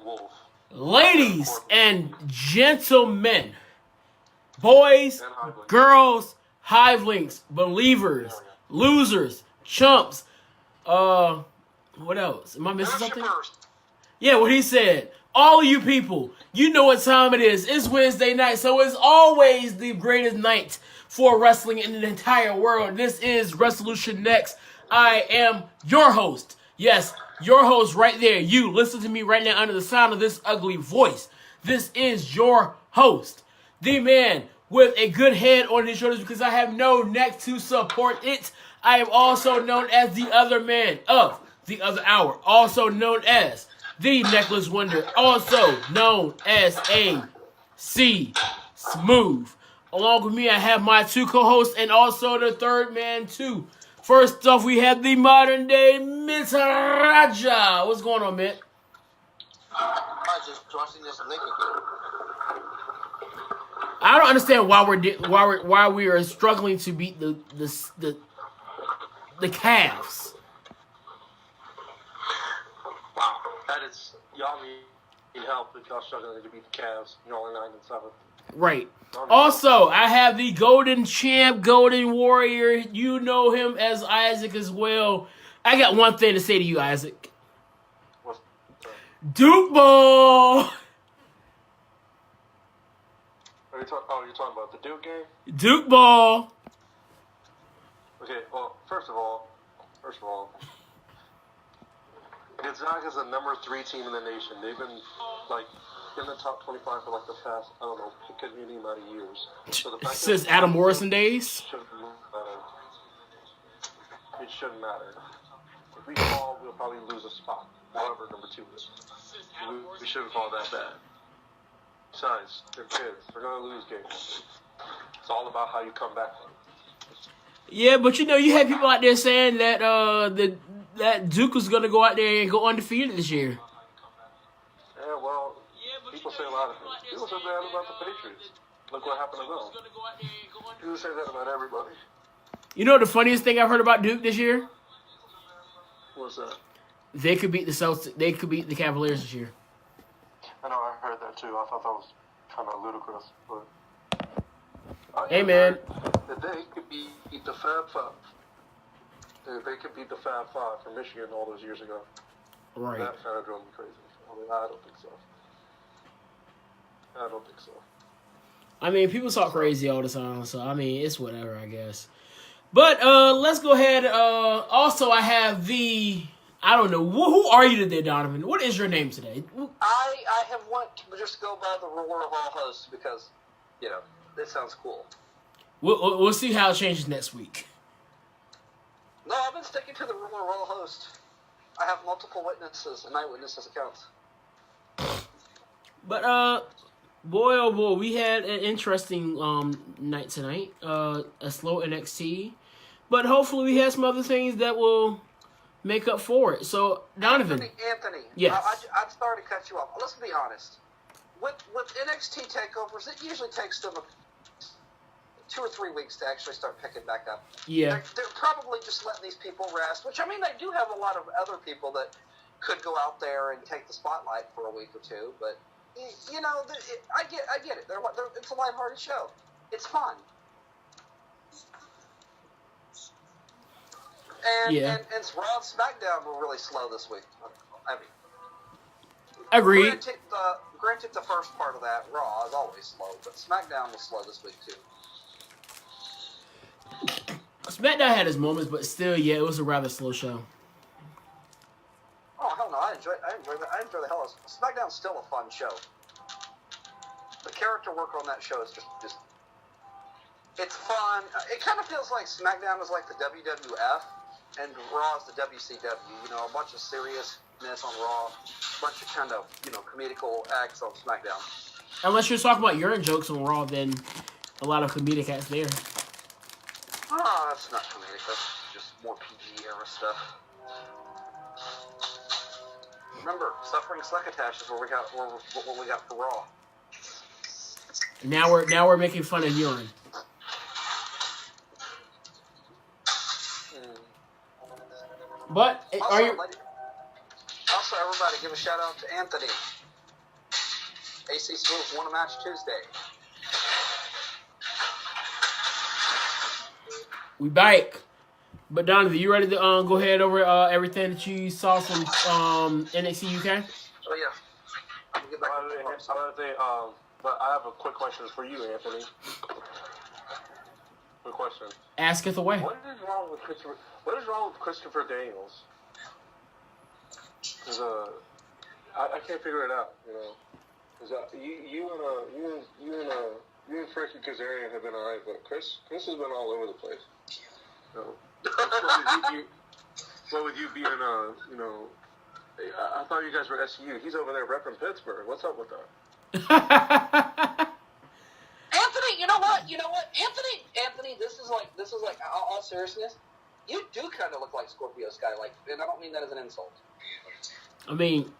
Wolf. Ladies and gentlemen, boys, girls, hivelings, believers, losers, chumps, what else? Am I missing something? Yeah, what he said. All of you people, you know what time it is. It's Wednesday night, so it's always the greatest night for wrestling in the entire world. This is Resolution Next. I am your host. Yes, your host right there. You listen to me right now under the sound of this ugly voice. This is your host, the man with a good head on his shoulders because I have no neck to support it. I am also known as the other man of the other hour, also known as the Necklace Wonder, also known as AC Smooth. Along with me, I have my two co-hosts and also the third man too. First off, we have the modern day Mitt Raja. What's going on, Mitt? I just watching this link again. I don't understand why we are struggling to beat the Cavs. Wow, that is, y'all need help if y'all struggling to beat the Cavs. You're only 9-7. Right. Also, I have the Golden Champ, Golden Warrior. You know him as Isaac as well. I got one thing to say to you, Isaac. What's that? Duke Ball. You're talking about the Duke game? Duke Ball. Okay, well, first of all, Gonzaga's the number 3 team in the nation. They've been, like, in the top 25 for, like, the past, I don't know, it could be any amount of years. So the fact Since that Adam Morrison days? shouldn't matter. It shouldn't matter. If we fall, we'll probably lose a spot. However, number 2 is. We shouldn't fall that bad. Besides, they're kids. They're going to lose games. It's all about how you come back from it. Yeah, but you know, you had people out there saying that that Duke was gonna go out there and go undefeated this year. Yeah, well, people say a lot of things. People say that about the Patriots. Look what happened to them. People say that about everybody. You know the funniest thing I've heard about Duke this year? What's that? They could beat the Celtics. They could beat the Cavaliers this year. I know, I heard that too. I thought that was kind of ludicrous, but... Hey, man. That they could beat the Fab Five. They could beat the Fab Five from Michigan all those years ago. Right. That kind of drove me crazy. I mean, I don't think so. I don't think so. I mean, people talk crazy all the time, so I mean, it's whatever, I guess. But let's go ahead. Also, I have the... I don't know. Who are you today, Donovan? What is your name today? I have wanted to just go by the rule of all hosts because, you know, this sounds cool. We'll see how it changes next week. No, I've been sticking to the rule of all hosts. I have multiple witnesses and eyewitnesses accounts. But boy oh boy, we had an interesting night tonight. A slow NXT, but hopefully we have some other things that will make up for it. So Donovan, Anthony, yes. I'm sorry to cut you off. Let's be honest. With NXT takeovers, it usually takes them 2 or 3 weeks to actually start picking back up. Yeah. They're probably just letting these people rest, which, I mean, they do have a lot of other people that could go out there and take the spotlight for a week or two, but, you know, I get it. It's a lighthearted show. It's fun. And Raw and SmackDown were really slow this week. I mean, agreed. Granted, the first part of that, Raw, is always slow, but SmackDown was slow this week, too. SmackDown had its moments, but still, yeah, it was a rather slow show. Oh, hell no, I enjoy the hell out of SmackDown's still a fun show. The character work on that show is just it's fun. It kind of feels like SmackDown is like the WWF, and Raw is the WCW. You know, a bunch of seriousness on Raw, a bunch of kind of, you know, comedical acts on SmackDown. Unless you're talking about urine jokes on Raw, then a lot of comedic acts there. Oh, that's not comedic. That's just more PG era stuff. Remember, Suffering Succotash is what we got for Raw. Now we're making fun of urine. But Also, everybody give a shout out to Anthony. AC Smooth won a match Tuesday. We back. But Donovan, you ready to go ahead over everything that you saw from NXT UK? Oh yeah. I'm gonna get back but I have a quick question for you, Anthony. Quick question. Ask it away. What is wrong with Christopher Daniels? Because I can't figure it out. You know, because you and Frankie Kazarian have been alright, but Chris has been all over the place. You know, what with you being you know, I thought you guys were SU. He's over there repping Pittsburgh. What's up with that? Anthony, you know what? Anthony, this is like all seriousness. You do kind of look like Scorpio Sky, and I don't mean that as an insult. I mean,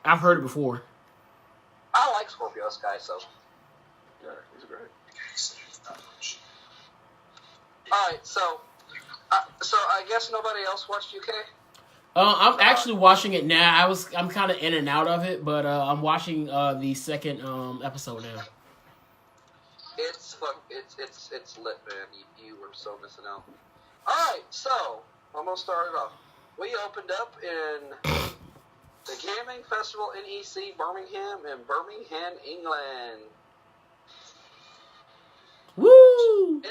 I've heard it before. I like Scorpio Sky, so. Yeah, he's great. All right, so I guess nobody else watched UK. I'm actually watching it now. I'm kind of in and out of it, but I'm watching the second episode now. It's lit, man. You were so missing out. All right, so I'm gonna start it off. We opened up in the Gaming Festival NEC Birmingham in Birmingham, England. Woo! And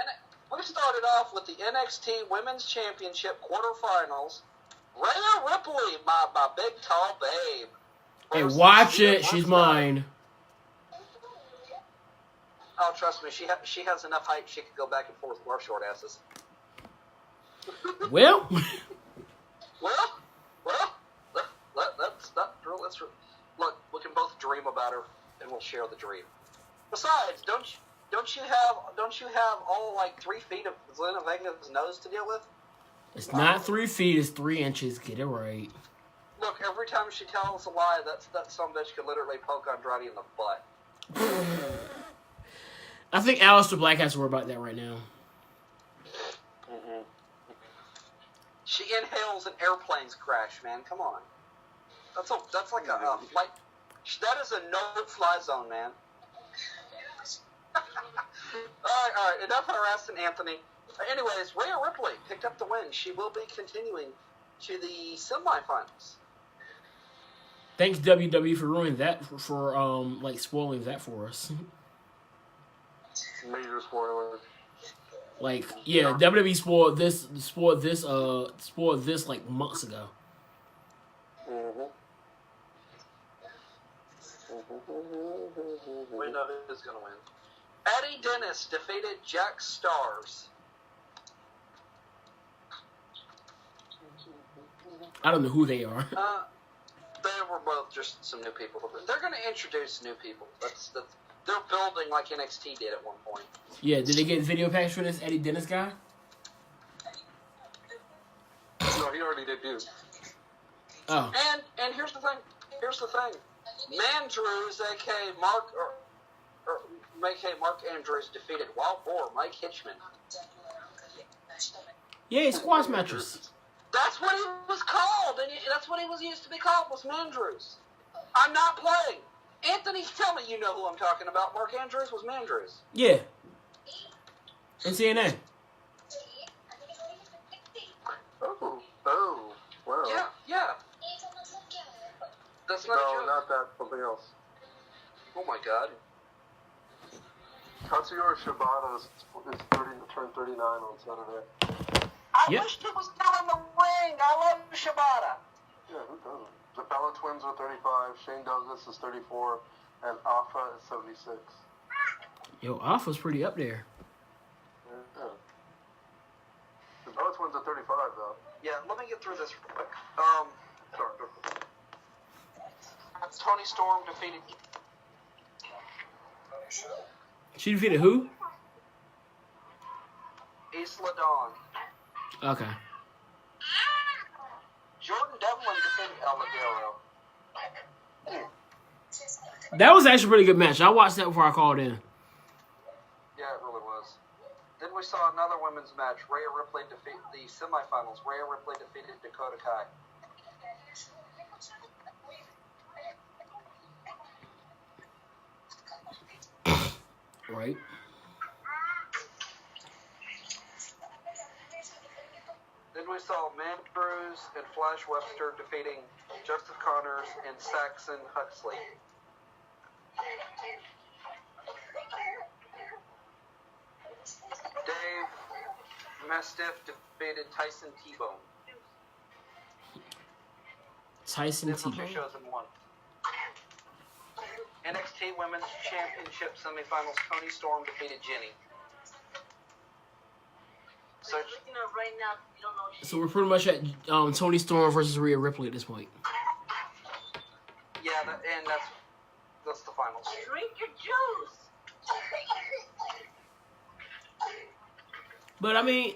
we started off with the NXT Women's Championship quarterfinals. Rhea Ripley, my big tall babe. Hey, watch it. She's mine. Oh, trust me, she has enough height. She could go back and forth with our short asses. Well, let's look. We can both dream about her, and we'll share the dream. Besides, don't you have all like 3 feet of Zelina Vega's nose to deal with? it's not 3 feet. It's 3 inches. Get it right. Look, every time she tells a lie, that some bitch could literally poke Andrade in the butt. I think Aleister Black has to worry about that right now. Mm-hmm. She inhales and airplanes crash, man. Come on. That's like a flight. That is a no-fly zone, man. All right. Enough harassing Anthony. Anyways, Rhea Ripley picked up the win. She will be continuing to the semifinals. Thanks WWE for ruining that for spoiling that for us. Major spoiler. Like, yeah, WWE spoiled this like months ago. We know who's gonna win. Eddie Dennis defeated Jack Stars. I don't know who they are. They were both just some new people. They're gonna introduce new people. That's they're building like NXT did at one point. Yeah, did they get video packs for this Eddie Dennis guy? No, he already did, dude. Oh. And here's the thing. Mandrews, aka Mark Andrews, defeated Wild Boar Mike Hitchman. Yeah, squash matches. That's what he was called, and that's what he was used to be called, was Mandrews. I'm not playing. Anthony, tell me you know who I'm talking about. Mark Andrews was Mandrews. Yeah. And TNA. Oh, wow. Yeah. That's not a joke. No, not that. Something else. Oh my God. Katsuyori Shibata is turned 39 on Saturday. I wish he was still in the ring. I love Shibata. Yeah, who doesn't? The Bella Twins are 35, Shane Douglas is 34, and Alpha is 76. Yo, Alpha's pretty up there. Yeah. The Bella Twins are 35, though. Yeah, let me get through this real quick. Sorry. Tony Storm defeated. She defeated who? Isla Dawn. Okay. Jordan Devlin defeated El Ligero. That was actually a pretty good match. I watched that before I called in. Yeah, it really was. Then we saw another women's match. Rhea Ripley defeated the semifinals. Rhea Ripley defeated Dakota Kai. Right. Then we saw Mandrews and Flash Webster defeating Joseph Connors and Saxon Huxley. Dave Mastiff defeated Tyson T-Bone. Tyson Did some two T-Bone. shows in one. NXT Women's Championship semifinals, Toni Storm defeated Jenny. So, So we're pretty much at Toni Storm versus Rhea Ripley at this point. yeah, that's the finals. Drink your juice. But I mean,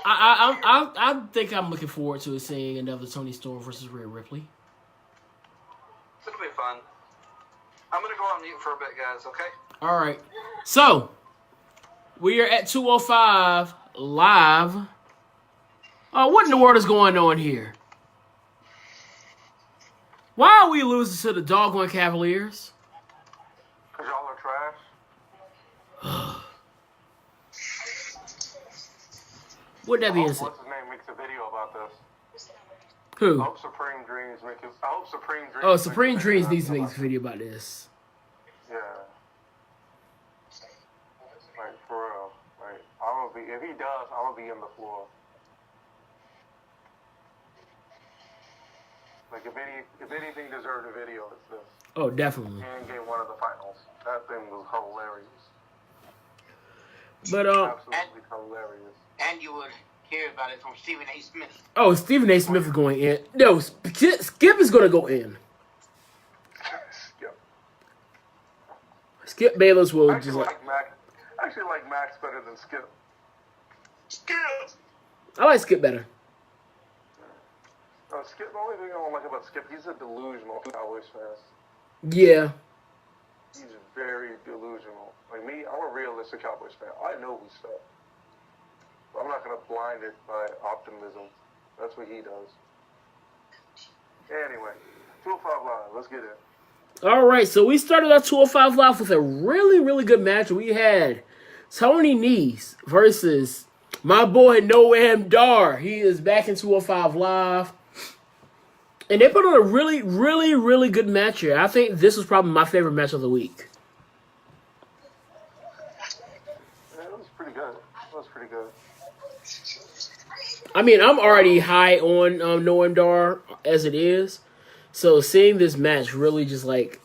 I think I'm looking forward to seeing another Toni Storm versus Rhea Ripley. It'll be fun. I'm gonna go on mute for a bit, guys. Okay? All right. So we are at 205 live. What in the world is going on here? Why are we losing to the doggone Cavaliers? Because y'all are trash. What that being What's said? his name makes a video about this. I Who? hope Supreme Dreams make it. I hope Supreme Dreams. Oh, makes Supreme a Dreams video needs to make about a video about this. Yeah. Like, for real. Like, I'm gonna be, if he does, I'm gonna be in the floor. Like, if anything deserved a video, it's this. Oh, definitely. And game one of the finals. That thing was hilarious. But Absolutely hilarious. And you would hear about it from Stephen A. Smith. oh, Stephen A. Smith is going in. No, Skip is going to go in. Yep. Skip Bayless will I just actually like. like Max. I actually like Max better than Skip. Skip! I like Skip better. Skip, the only thing I don't like about Skip, he's a delusional Cowboys fan. Yeah. He's very delusional. Like me, I'm a realistic Cowboys fan. I know we suck. But I'm not going to blind it by optimism. That's what he does. Anyway, 205 Live, let's get it. All right, so we started our 205 Live with a really, really good match. We had Tony Nese versus my boy Noam Dar. He is back in 205 Live. And they put on a really, really, really good match here. I think this was probably my favorite match of the week. Yeah, it was pretty good. It was pretty good. I mean, I'm already high on Noam Dar as it is. So seeing this match really just like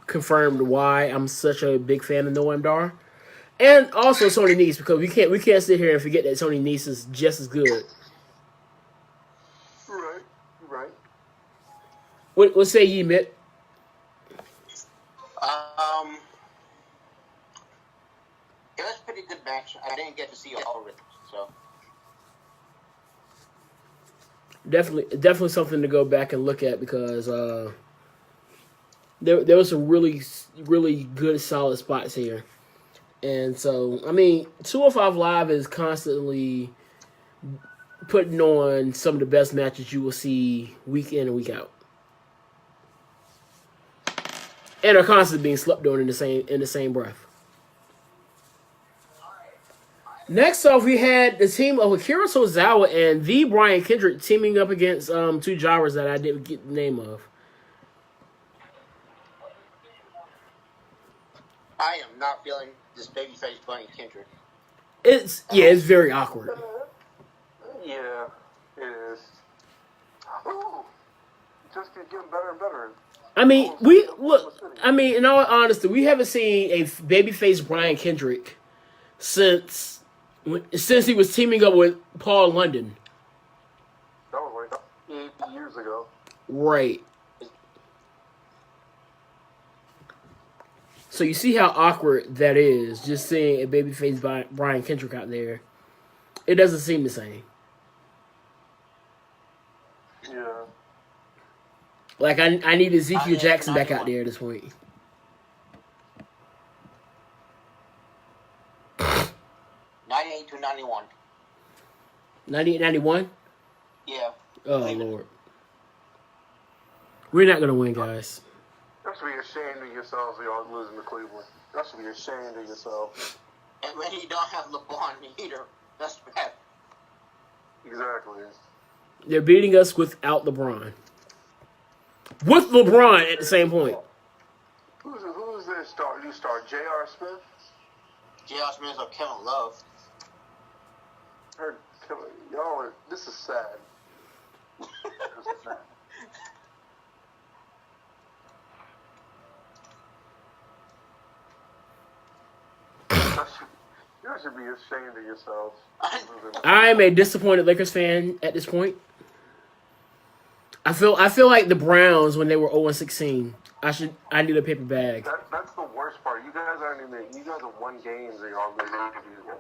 confirmed why I'm such a big fan of Noam Dar. And also Tony Nese, because we can't sit here and forget that Tony Nese is just as good. Right, right. What say ye, Mitt? It was a pretty good match. I didn't get to see all of it, so. Definitely something to go back and look at because there was some really, really good solid spots here. And so, I mean, 205 Live is constantly putting on some of the best matches you will see week in and week out. And are constantly being slept on in the same breath. Next off, we had the team of Akira Tozawa and the Brian Kendrick teaming up against two jobbers that I didn't get the name of. I am not feeling this babyface Brian Kendrick. It's very awkward. Yeah, it is. Ooh, just keep getting better and better. I mean, in all honesty, we haven't seen a babyface Brian Kendrick since he was teaming up with Paul London. That was like 8 years ago. Right. So you see how awkward that is, just seeing a babyface Brian Kendrick out there. It doesn't seem the same. Yeah. Like, I need Ezekiel Jackson back out there at this point. 98 to 91. 98, 91? Yeah. Oh, Lord. We're not going to win, guys. They're should be ashamed of yourselves if y'all losing to Cleveland. Y'all should be ashamed of yourself. And when you don't have LeBron either, that's bad. Exactly. They're beating us without LeBron. With LeBron at the same point. Who's their star? You start J.R. Smith? J.R. Smith or Kevin Love. Y'all are. This is sad. This is sad. You should be ashamed of yourselves. I'm a disappointed Lakers fan at this point. I feel like the Browns when they were 0-16. I need a paper bag. That's the worst part. You guys aren't even. You guys have won games and y'all losing to these games.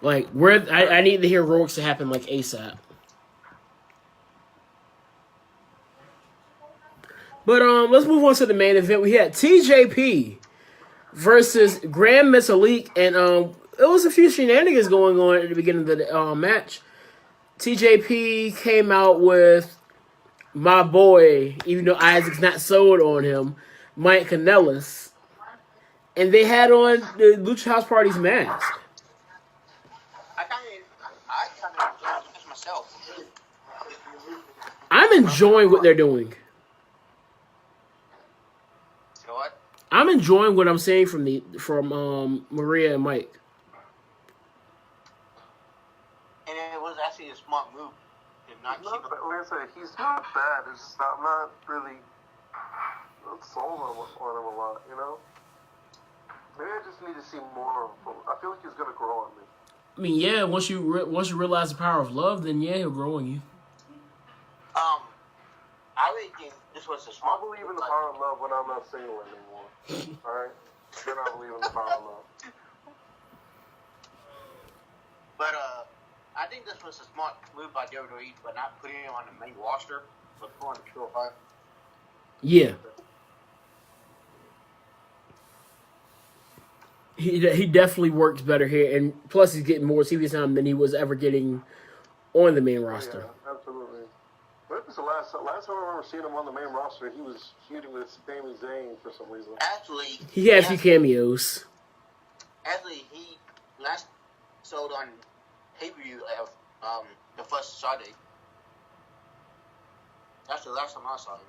Like I need the heroics to happen like ASAP. But let's move on to the main event. We had TJP versus Grand Metalik, and it was a few shenanigans going on at the beginning of the match. TJP came out with my boy, even though Isaac's not sold on him, Mike Kanellis, and they had on the Lucha House Party's mask. I kind of enjoyed this myself. I'm enjoying what they're doing. You know what? I'm enjoying what I'm seeing from Maria and Mike. And it was actually a smart move. Not keep like I said, he's not bad. It's just I'm not really sold on him a lot, you know? Maybe I just need to see more of him. I feel like he's going to grow on me. I mean, yeah, once you realize the power of love, then yeah, he'll grow on you. I really think this was a I smart believe in the power of love when I'm not single anymore. Alright? Then I believe in the power of love. But I think this was a smart move by WWE, but not putting him on the main roster, but pulling the 205. Yeah. He definitely works better here, and plus he's getting more TV time than he was ever getting on the main roster. Yeah, absolutely. But it was the last time I remember seeing him on the main roster, he was feuding with Sami Zayn for some reason. Actually, He had a few cameos. Actually, he last sold on pay-per-view of the first Saturday. That's the last time I saw him.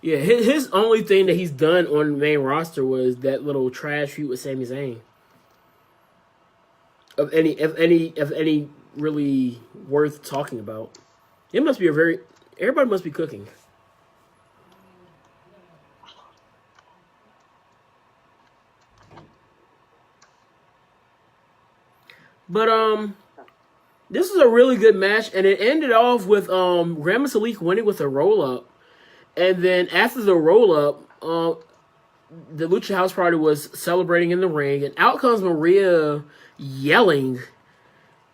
Yeah, his only thing that he's done on the main roster was that little trash feud with Sami Zayn. Of any really worth talking about. It must be everybody must be cooking. But this was a really good match, and it ended off with Grand Metalik winning with a roll up. And then after the roll-up, the Lucha House Party was celebrating in the ring, and out comes Maria yelling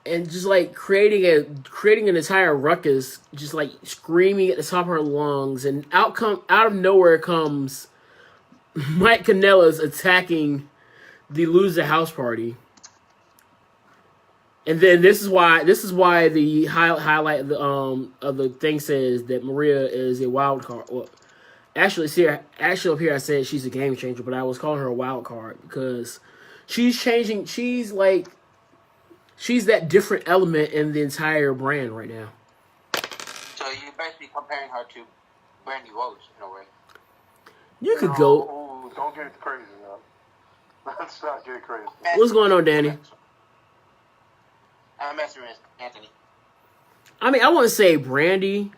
and just like creating an entire ruckus, just like screaming at the top of her lungs. And out of nowhere comes Mike Kanellis attacking the Lucha House Party. And then this is why the highlight of the thing says that Maria is a wild card. Well, actually up here I said she's a game changer, but I was calling her a wild card because she's changing. She's that different element in the entire brand right now. So you're basically comparing her to Brandy Rose in a way. You could go. Oh, don't get crazy now. Let's not get crazy. What's going on, Danny? I'm messing with Anthony. I mean, I wouldn't say Brandy,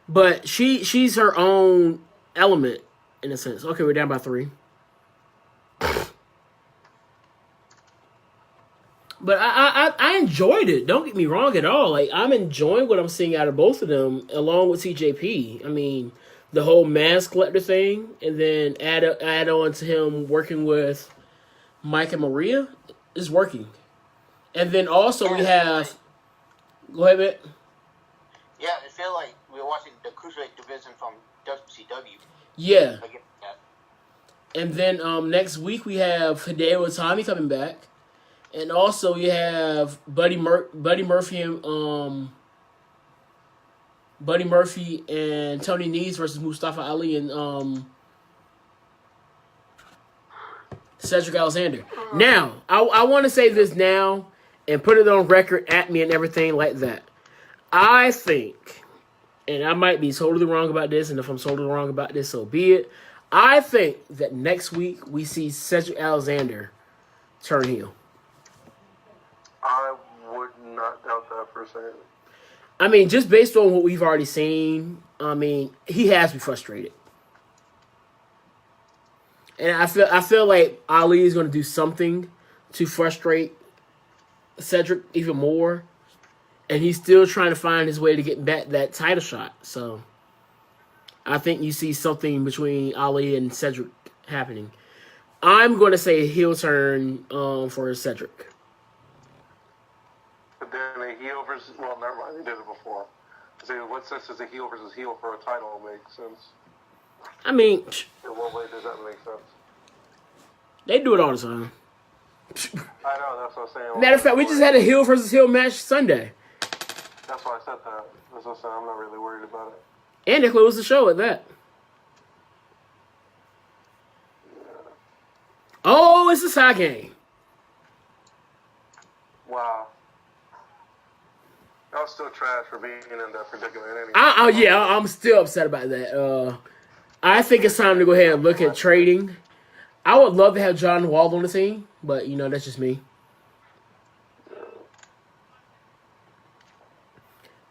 but she's her own element in a sense. Okay, we're down by 3. But I enjoyed it. Don't get me wrong at all. Like, I'm enjoying what I'm seeing out of both of them, along with TJP. I mean, the whole mask collector thing, and then add on to him working with Mike and Maria is working. And then also we have... Go ahead, Matt. Yeah, I feel like we're watching the Cruiserweight division from WCW. Yeah. And then next week we have Hideo Itami coming back. And also you have Buddy Murphy and Buddy Murphy and Tony Nese versus Mustafa Ali and Cedric Alexander. Now, I want to say this now and put it on record at me and everything like that. I think, and I might be totally wrong about this, and if I'm totally wrong about this, so be it. I think that next week we see Cedric Alexander turn heel. I would not doubt that for a second. I mean, just based on what we've already seen, I mean, he has me frustrated. And I feel like Ali is going to do something to frustrate Cedric even more. And he's still trying to find his way to get back that title shot. So I think you see something between Ali and Cedric happening. I'm going to say heel turn for Cedric. But then a heel versus... Well, never mind. They did it before. So what sense does a heel versus heel for a title make sense? I mean... In what way does that make sense? They do it all the time. I know, that's what I'm saying. Matter of fact, we just had a heel versus heel match Sunday. That's why I said that. That's what I'm saying. I'm not really worried about it. And they closed the show at that. Oh, it's a side game. Wow. I was still trash for being in that predicament anyway. Yeah, I'm still upset about that. I think it's time to go ahead and look at trading. I would love to have John Wall on the team, but, you know, that's just me.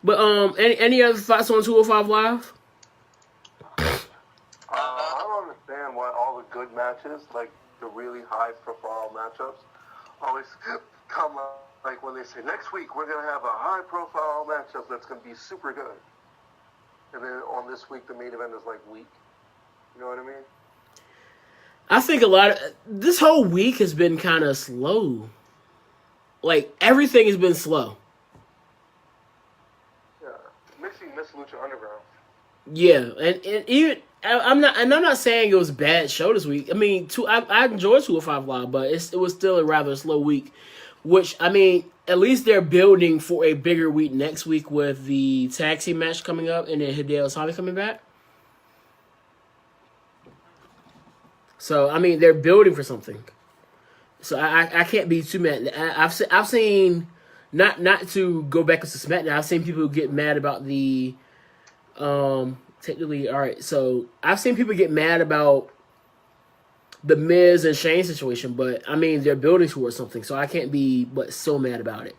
But, any other thoughts on 205 Live? I don't understand why all the good matches, like the really high-profile matchups, always come like when they say, next week we're going to have a high-profile matchup that's going to be super good. And then on this week, the main event is like weak. You know what I mean? I think this whole week has been kind of slow. Like, everything has been slow. Yeah. Mixing Miss Lucha Underground. Yeah, and even... I'm not saying it was a bad show this week. I mean, I enjoyed 205 Live, but it was still a rather slow week. Which, I mean, at least they're building for a bigger week next week with the tag team match coming up and then Hideo Itami coming back. So, I mean, they're building for something. So I can't be too mad. I've seen not to go back to SmackDown. I've seen people get mad about the technically, all right. So I've seen people get mad about the Miz and Shane situation, but I mean they're building towards something, so I can't be but so mad about it.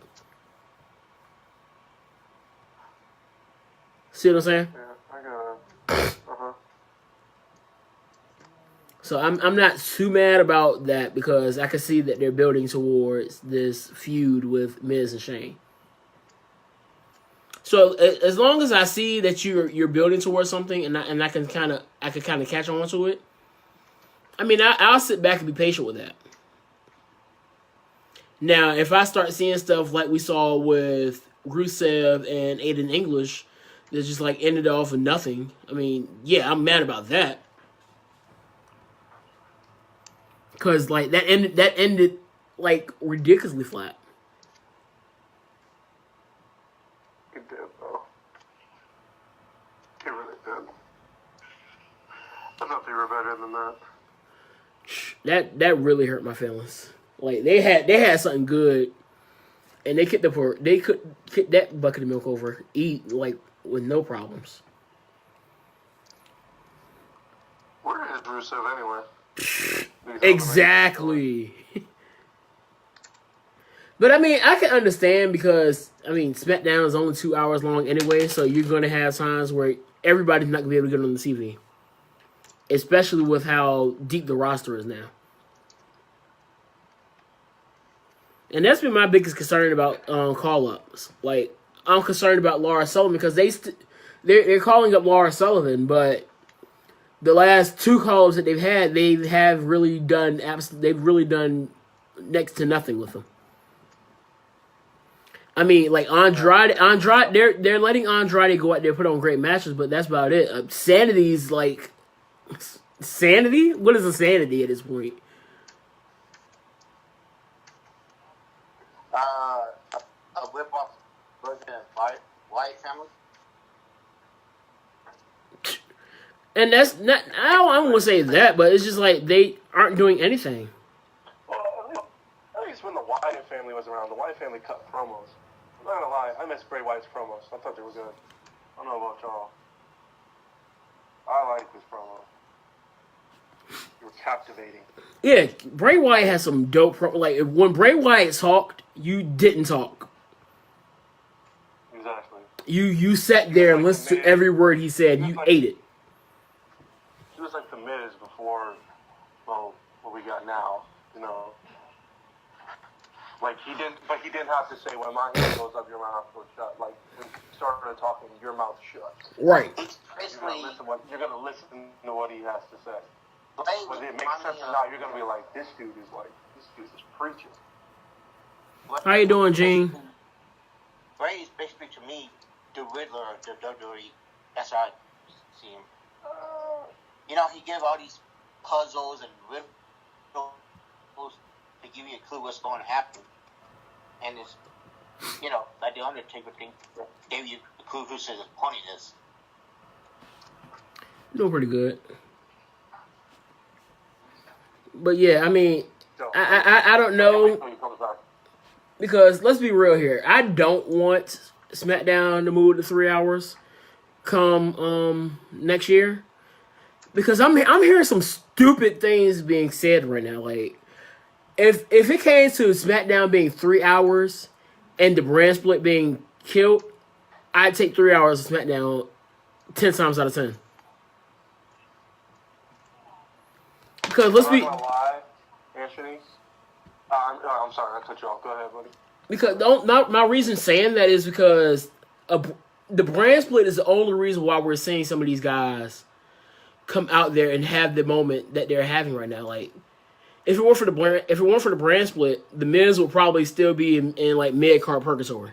See what I'm saying? Yeah, I got it. So I'm not too mad about that because I can see that they're building towards this feud with Miz and Shane. So as long as I see that you're building towards something and I can kind of catch on to it, I mean I'll sit back and be patient with that. Now if I start seeing stuff like we saw with Rusev and Aiden English that just like ended off with nothing, I mean yeah, I'm mad about that. Cause like that ended like ridiculously flat. It did though. It really did. I thought they were better than that. That really hurt my feelings. Like they had something good, and they could kick that bucket of milk over, eat like with no problems. Where is Rusev anyway? Exactly. But I mean, I can understand because I mean, SmackDown is only 2 hours long anyway, so you're gonna have times where everybody's not gonna be able to get on the TV, especially with how deep the roster is now. And that's been my biggest concern about call-ups. Like, I'm concerned about Laura Sullivan because they're calling up Laura Sullivan, but the last two call-ups that they've had, they've really done next to nothing with them. I mean, like Andrade, they're letting Andrade go out there, put on great matches, but that's about it. Sanity's like sanity. What is a sanity at this point? A whip off version of White family. And that's not. I don't want to say that, but it's just like they aren't doing anything. Well, at least when the Wyatt family was around, the Wyatt family cut promos. I'm not gonna lie, I miss Bray Wyatt's promos. I thought they were good. I don't know about y'all. I like this promo. You were captivating. Yeah, Bray Wyatt has some dope. Like when Bray Wyatt talked, you didn't talk. Exactly. You sat there and listened to every word he said. You ate it. He was like the Miz before, well, what we got now, you know. Like he didn't have to say when my hand goes up, your mouth goes shut. Like when he started talking, your mouth shut. Right. Basically, You're gonna listen to what he has to say. Bray Whether it was makes sense or reminding not, you're gonna be like, this dude is preaching. How you doing, Gene? Bray is basically to me the Riddler of the WWE. That's how I see him. You know, he gave all these puzzles and riddles to give you a clue what's going to happen. And it's, you know, like the Undertaker thing, gave you a clue who says his opponent is. Doing pretty good. But yeah, I mean, I don't know, because let's be real here. I don't want SmackDown to move to 3 hours come next year, because I'm hearing some stupid things being said right now. Like if it came to SmackDown being 3 hours and the brand split being killed, I'd take 3 hours of SmackDown 10 times out of 10. Because let's be. I'm not gonna lie, Anthony. I'm sorry, I cut you off. Go ahead, buddy. Because my reason saying that is because the brand split is the only reason why we're seeing some of these guys come out there and have the moment that they're having right now. Like, if it weren't for the brand split, the Miz would probably still be in like mid card purgatory.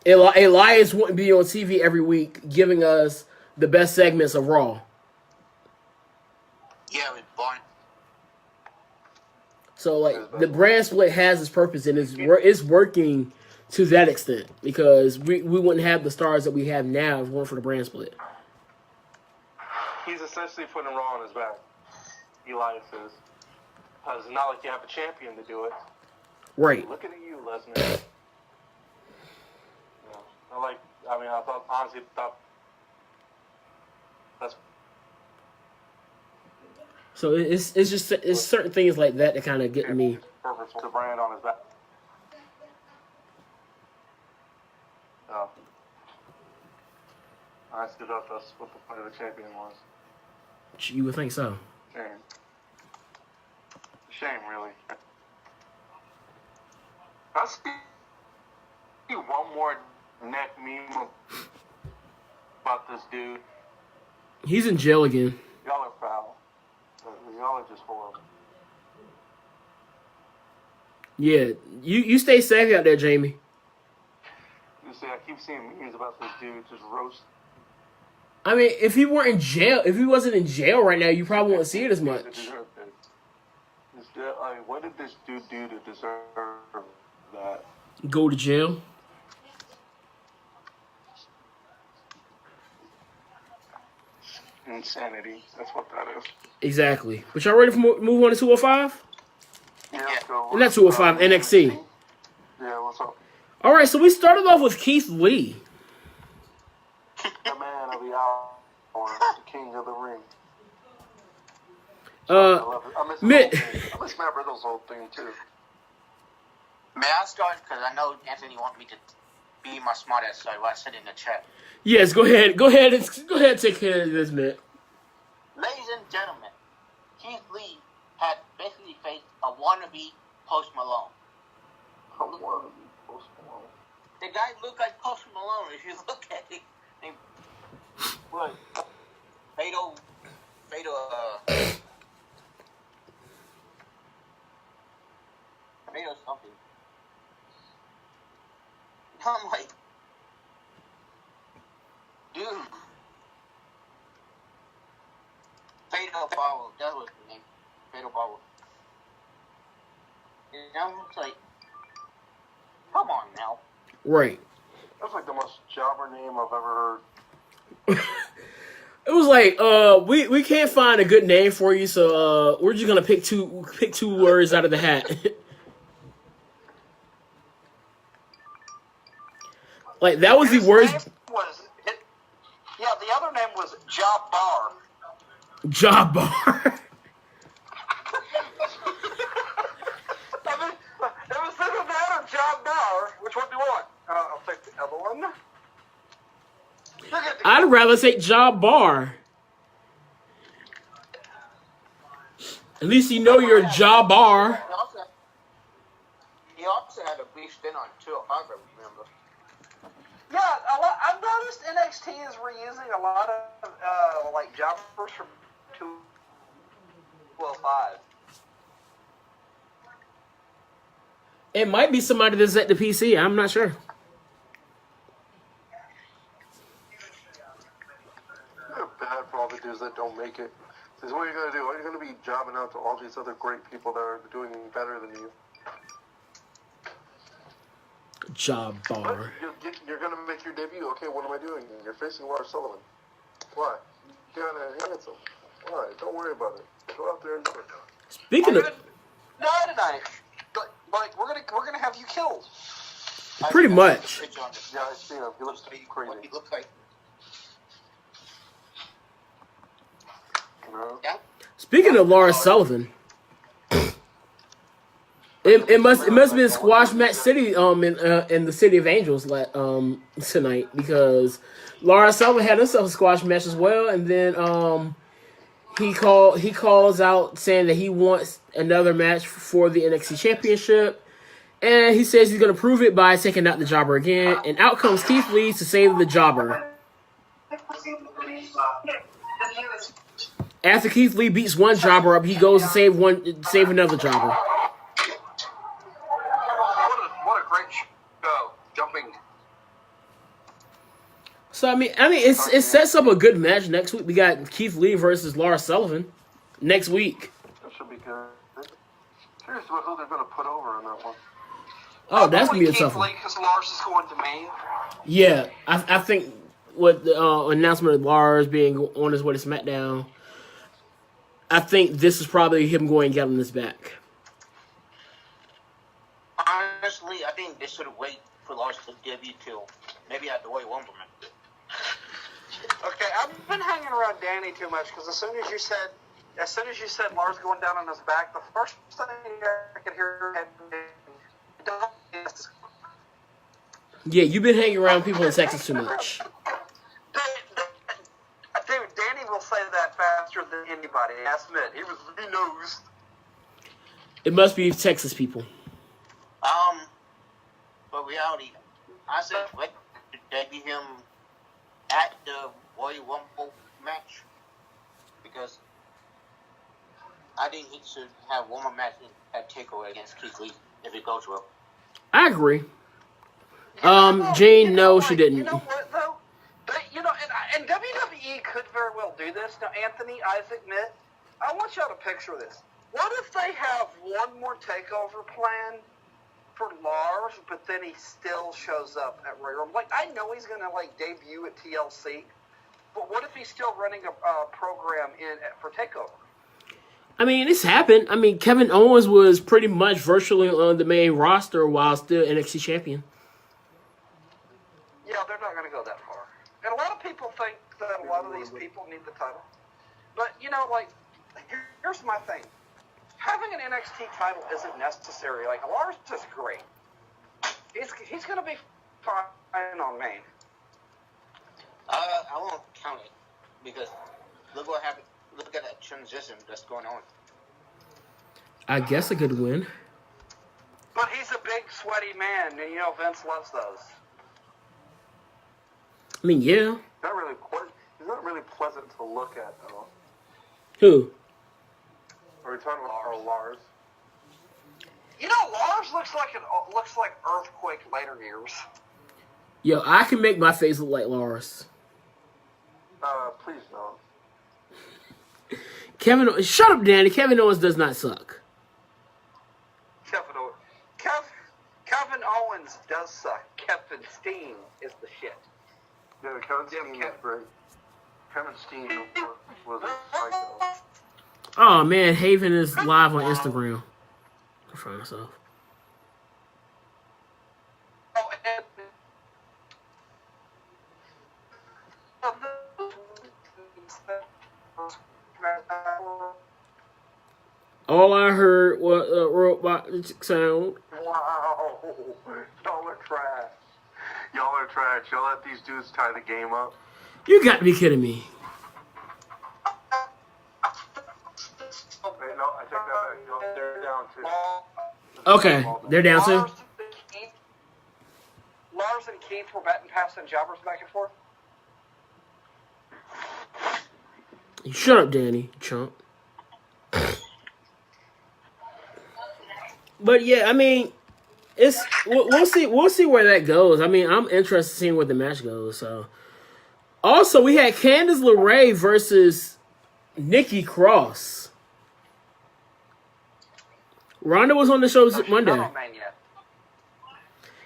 Elias wouldn't be on TV every week giving us the best segments of Raw. Yeah, with Barn. So, like, the brand split has its purpose, and it's working to that extent, because we wouldn't have the stars that we have now if it weren't for the brand split. He's essentially putting Raw on his back. Elias is. Because it's not like you have a champion to do it. Right. Looking at you, Lesnar. I honestly thought that's. So it's certain things like that kind of get me. Perfect for the brand on his back. Oh. I stood up. That's what the point of the champion was. You would think so. Shame, really. I see one more neck meme about this dude. He's in jail again. Y'all are foul. Y'all are just horrible. Yeah, you stay safe out there, Jamie. You see, I keep seeing memes about this dude just roast. I mean, if he weren't in jail, if he wasn't in jail right now, you probably wouldn't see it as much. What did this dude do to deserve that? Go to jail. Insanity. That's what that is. Exactly. But y'all ready to move on to 205? Yeah, let's go. And that's 205 NXT. Yeah, what's up? All right, so we started off with Keith Lee. The man of the hour, the king of the ring. I love it. I miss Matt Riddle's whole thing too. May I start? Because I know Anthony wants me to be my smart ass, so I said in the chat. Yes, go ahead and take care of this, man. Ladies and gentlemen, Keith Lee had basically faced a wannabe Post Malone. The guy looked like Post Malone if you look at it. What? Fatal something. I'm like, dude. Fatal Power, that was the name. Fatal Power. And I'm just like, Come on now. Right. That's like the most jobber name I've ever heard. It was like, we can't find a good name for you, so we're just gonna pick two words out of the hat. Like that was the His worst name yeah, the other name was Jabbar. job bar. I mean, it was either that or Jabbar. Which one do you want? I'll take the other one. I'd rather say job bar. At least you know you're a job bar. He also had a brief stint on 205, I remember. Yeah, I've noticed NXT is reusing a lot of like jobbers from 205. It might be somebody that's at the PC. I'm not sure. They're bad for all the dudes that don't make it. This is what you're gonna do. Are you gonna be jobbing out to all these other great people that are doing better than you? Job bar. You're gonna make your debut. Okay, what am I doing? You're facing Lars Sullivan. Why? You're gonna handsome. Why? Don't worry about it. Go out there and do it. Speaking of, Die tonight. Like we're gonna have you killed. pretty much. Yeah, I see him. He looks crazy. What he looks like. You know? Yeah. Speaking of Lars Sullivan, it must have been Squash Match City in the City of Angels tonight, because Lars Sullivan had himself a squash match as well, and then he calls out saying that he wants another match for the NXT Championship, and he says he's going to prove it by taking out the Jobber again, and out comes Keith Lee to save the Jobber. After Keith Lee beats one Jobber up, he goes to save another Jobber. What a great show. Jumping. So I mean, it sets up a good match next week. We got Keith Lee versus Lars Sullivan next week. That should be good. Curious about who they're gonna put over on that one. Oh, that's gonna be a tough one. Because Lars is going to Maine. Yeah, I think with the announcement of Lars being on his way to SmackDown, I think this is probably him going and getting this back. Honestly, I think they should wait for Lars to debut till maybe at the Royal Rumble match. Okay, I've been hanging around Danny too much because as soon as you said Lars going down on his back, the first thing I could hear Yeah, you've been hanging around people in Texas too much. Dude, Danny will say that faster than anybody. Ask Mitt. He knows. It must be Texas people. But reality, I said wait to debut him at the Royal Rumble match because I think he should have one more match at TakeOver against Keith Lee if it goes well. I agree. Jane, no, she didn't. You know what though? And WWE could very well do this. Now, Anthony, Isaac, Mitt, I want y'all to picture this. What if they have one more takeover plan for Lars, but then he still shows up at Royal Rumble? Like, I know he's gonna debut at TLC, but what if he's still running a program for takeover? I mean, this happened. I mean, Kevin Owens was pretty much virtually on the main roster while still NXT champion. Yeah, they're not going to go that far. And a lot of people think that a lot of these people need the title. But, here's my thing. Having an NXT title isn't necessary. Lars is great. He's going to be fine on main. I won't count it because look what happened. Look at that transition that's going on. I guess a good win. But he's a big, sweaty man, and Vince loves those. I mean, yeah. He's not really pleasant to look at, though. Who? Are we talking about Lars? Lars looks like Earthquake later years. Yo, I can make my face look like Lars. Please don't. Shut up, Danny. Kevin Owens does not suck. Kevin Owens Owens does suck. Kevin Steen is the shit. Yeah, Kevin Steen was great. Kevin Steen was a psycho. Oh man, Haven is live on Instagram. Go find myself. Oh, and All I heard was a robot sound. Wow. Y'all are trash. Y'all are trash. Y'all let these dudes tie the game up. You got to be kidding me. Wait, no, I take that back. Y'all, they're down too. Okay, they're down too. Lars and Keith were batting passing jobbers back and forth. Shut up, Danny, chump. But yeah, I mean, we'll see where that goes. I mean, I'm interested in seeing where the match goes. So, also we had Candice LeRae versus Nikki Cross. Ronda was on the show Monday. Not on Main yet.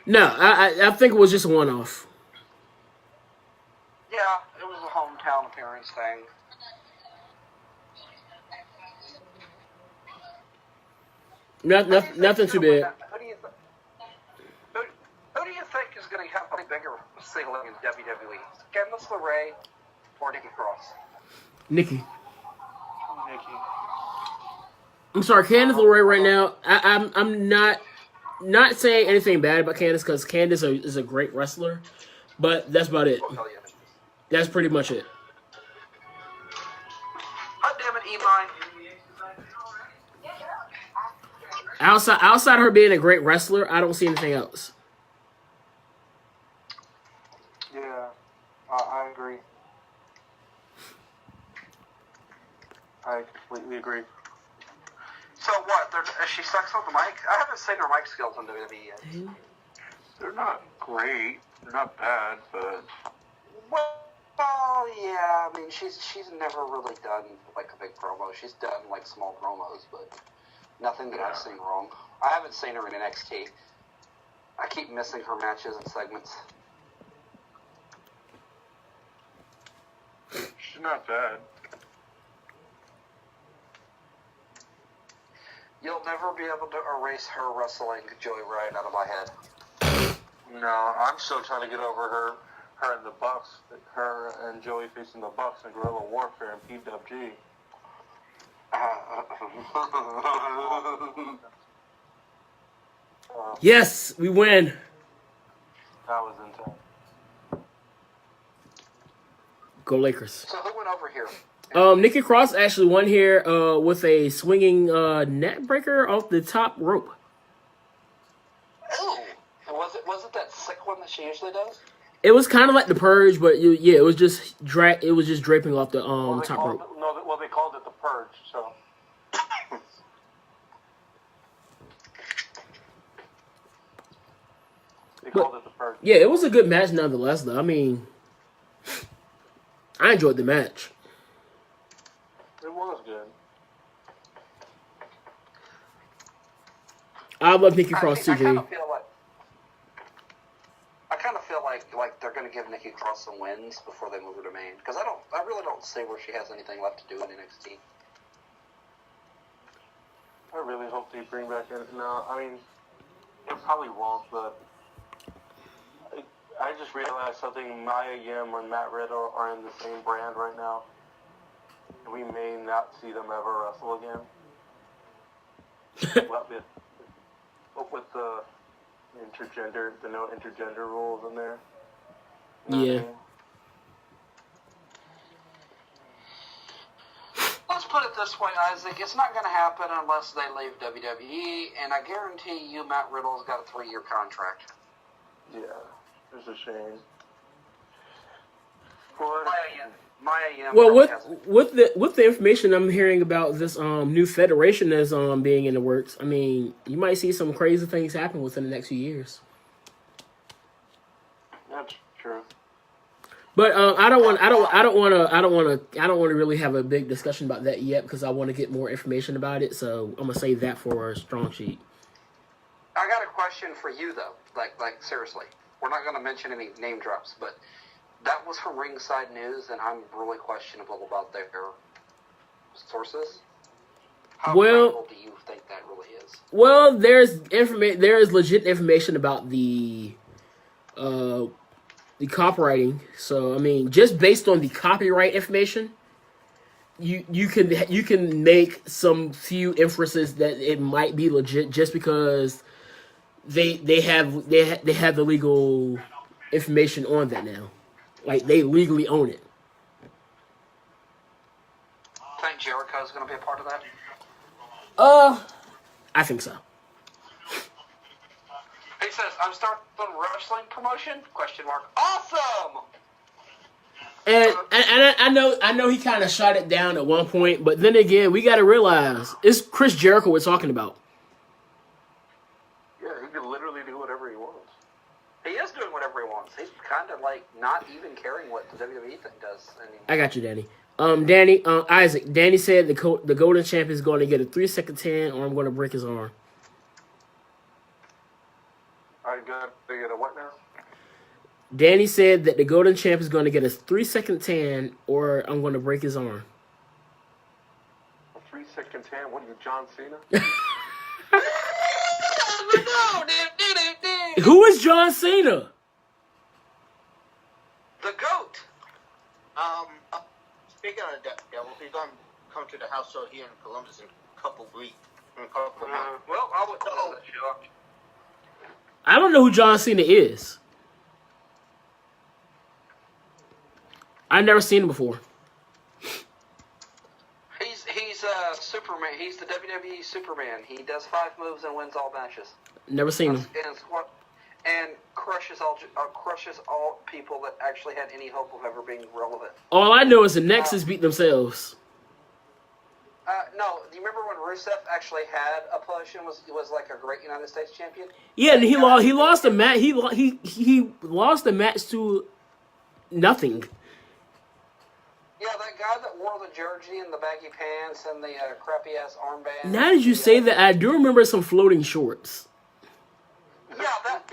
No, I think it was just a one-off. Yeah, it was a hometown appearance thing. Nothing too big. Who do you think is going to have a bigger ceiling in WWE? Candice LeRae or Nikki Cross? Nikki. I'm sorry, Candice LeRae right now. I'm not saying anything bad about Candice because Candice is a great wrestler, but that's about it. That's pretty much it. God damn it, E-Mine. Outside her being a great wrestler, I don't see anything else. Yeah, I agree. I completely agree. So what? She sucks on the mic? I haven't seen her mic skills on WWE yet. They're not great. They're not bad, but Well, yeah. I mean, she's never really done like a big promo. She's done like small promos, but nothing that I've seen wrong. I haven't seen her in NXT. I keep missing her matches and segments. she's not bad. You'll never be able to erase her wrestling Joey Ryan out of my head. No, I'm still trying to get over her and the Bucks, her and Joey facing the Bucks in Guerrilla Warfare and PWG. Yes, we win. That was intense. Go Lakers. So who went over here? Nikki Cross actually won here with a swinging net breaker off the top rope. Ooh. Was it that sick one that she usually does? It was kind of like the Purge, but it was just draping off the top rope. They called it the Purge, so. They called it the Purge. Yeah, it was a good match nonetheless, though. I mean, I enjoyed the match. It was good. I love Nikki Cross too, I Jay. kind of feel like they're going to give Nikki Cross some wins before they move her to main, because I really don't see where she has anything left to do in NXT. I really hope they bring back in. No, I mean, it probably won't, but I just realized something. Maya Yim and Matt Riddle are in the same brand right now. We may not see them ever wrestle again. with the intergender, the no intergender rules in there. You know what I mean? Let's put it this way, Isaac. It's not going to happen unless they leave WWE, and I guarantee you Matt Riddle's got a 3-year contract. Yeah, it's a shame. Maya Yim. Well, with the information I'm hearing about this new federation that's being in the works, I mean, you might see some crazy things happen within the next few years. That's true. But I don't want to really have a big discussion about that yet because I want to get more information about it. So I'm gonna save that for a strong sheet. I got a question. question for you though. Like seriously, we're not going to mention any name drops, but that was from Ringside News, and I'm really questionable about their sources. How credible do you think that really is? Well, there is legit information about the copywriting. So I mean, just based on the copyright information, you can make some few inferences that it might be legit just because they have the legal information on that now. Like they legally own it. Think Jericho's going to be a part of that? I think so. He says, "I'm starting wrestling promotion?" ? Awesome. And I know he kind of shot it down at one point, but then again, we got to realize it's Chris Jericho we're talking about. Yeah, he can literally do whatever he wants. He is doing whatever he wants. He's kind of like not even caring what the WWE thing does anymore. I got you, Danny. Isaac. Danny said the Golden Champ is going to get a 3-second tan, or I'm going to break his arm. I got to get a what now? Danny said that the Golden Champ is going to get a 3-second tan, or I'm going to break his arm. A 3-second tan? What are you, John Cena? Who is John Cena? The GOAT. Speaking of the devil, he's going to come to the house show here in Columbus in a couple weeks. Well, I would tell that show. I don't know who John Cena is. I've never seen him before. He's Superman. He's the WWE Superman. He does 5 moves and wins all matches. Never seen him. And crushes all people that actually had any hope of ever being relevant. All I know is the Nexus beat themselves. No, do you remember when Rusev actually had a push and was like a great United States champion? Yeah, and he lost the match. He lost the match to nothing. Yeah, that guy that wore the jersey and the baggy pants and the crappy ass armband. Now that you say that, I do remember some floating shorts. Yeah, that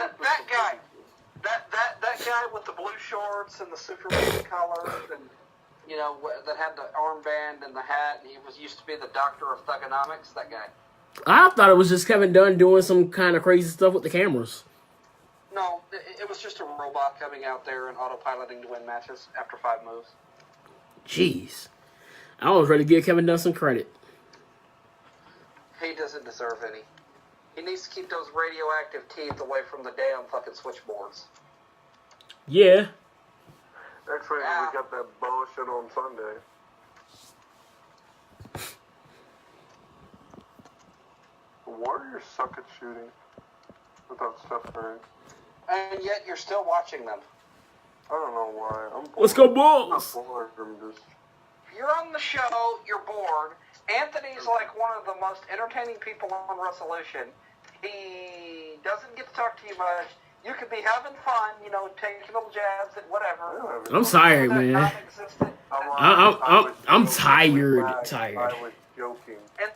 guy. That guy with the blue shorts and the Superman colors and, you know, that had the armband and the hat, and he used to be the doctor of thugonomics, that guy. I thought it was just Kevin Dunn doing some kind of crazy stuff with the cameras. No, it was just a robot coming out there and autopiloting to win matches after 5 moves. Jeez. I was ready to give Kevin Dunn some credit. He doesn't deserve any. He needs to keep those radioactive teeth away from the damn fucking switchboards. Yeah. Actually, we got that bullshit on Sunday. The Warriors suck at shooting without Steph Curry. And yet you're still watching them. I don't know why. I'm bored. Let's go Bulls! I'm bored from this. You're on the show, you're bored. Anthony's like one of the most entertaining people on Resolution. He doesn't get to talk to you much. You could be having fun, you know, taking little jabs at whatever. I'm tired, man. I'm tired. I was joking. And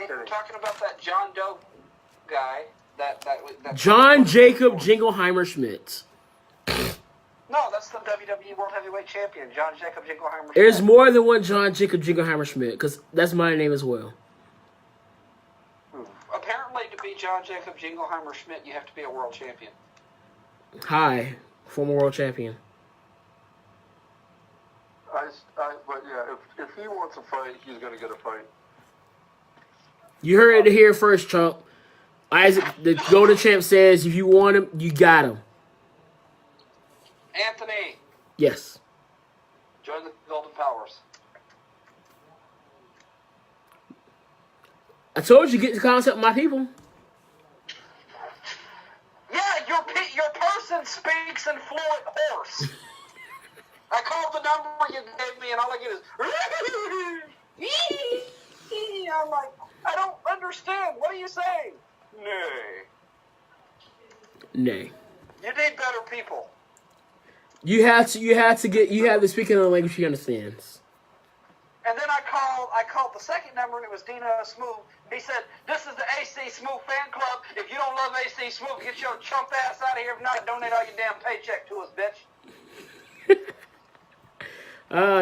we're talking about that John Doe guy. That John Jacob Jingleheimer Schmidt. No, that's the WWE World Heavyweight Champion, John Jacob Jingleheimer Schmidt. There's more than one John Jacob Jingleheimer Schmidt, because that's my name as well. Apparently, to be John Jacob Jingleheimer Schmidt, you have to be a world champion. Hi, former world champion. But yeah, if he wants a fight, he's gonna get a fight. You heard it here first, Trump. Isaac, the Golden Champ says, if you want him, you got him. Anthony, Yes. join the Golden Powers. I told you, get the concept of my people. Yeah, your person speaks in fluent horse. I called the number you gave me, and all I get is. I'm like, I don't understand. What are you saying? Nay. Nay. You need better people. You have to speak in a language he understands. And then I called the second number, and it was Dino Smooth. He said, "This is the AC Smooth fan club. If you don't love AC Smooth, get your chump ass out of here. If not, donate all your damn paycheck to us, bitch."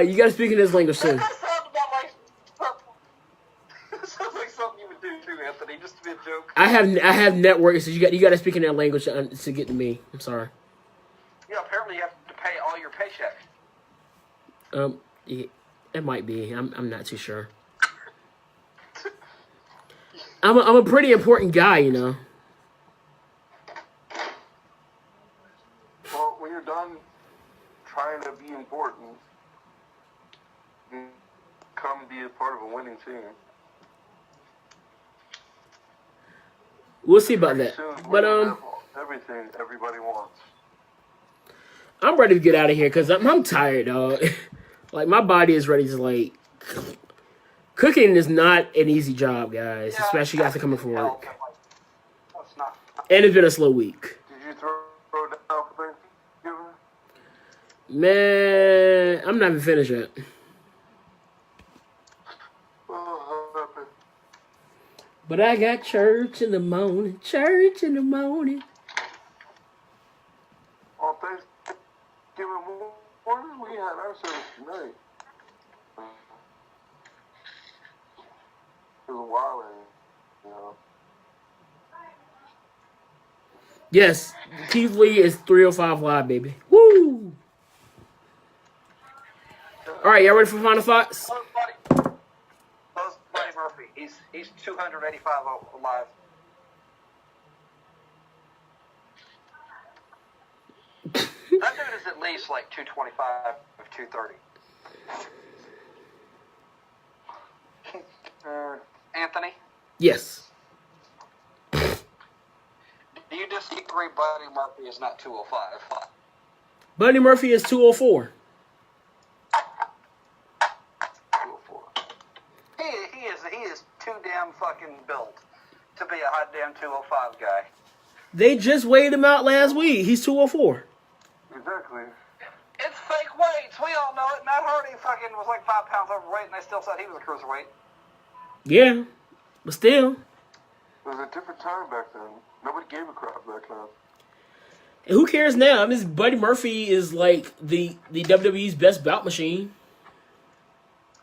You gotta speak in this language too. That sounds about like that sounds like something you would do too, Anthony, just to be a joke. I have networks, so you gotta speak in that language to get to me. I'm sorry. Yeah, apparently you have to pay all your paycheck. Yeah, it might be. I'm not too sure. I'm a pretty important guy, you know. Well, when you're done trying to be important, come be a part of a winning team. We'll see about that. Soon, But everything everybody wants. I'm ready to get out of here because I'm tired, dog. Like my body is ready to like. Cooking is not an easy job, guys. Yeah, Especially after coming from work. That's not. And it's been a slow week. Did you throw down for Thanksgiving? Man, I'm not even finished yet. But I got church in the morning. Church in the morning. On Thanksgiving morning, we had our service tonight. It was a while, you know. Yes, Keith Lee is 305 Live, baby. Woo! All right, y'all ready for final thoughts? Buddy Murphy. He's 285 alive. That dude is at least like 225 or 230. Anthony, Yes. do you disagree Buddy Murphy is not 205? Buddy Murphy is 204. 204. He is too damn fucking built to be a hot damn 205 guy. They just weighed him out last week. He's 204. Exactly. It's fake weights. We all know it. Matt Hardy fucking was like 5 pounds overweight, and they still said he was a cruiserweight. Yeah, but still. It was a different time back then. Nobody gave a crap back then. And who cares now? I mean, Buddy Murphy is like the WWE's best bout machine.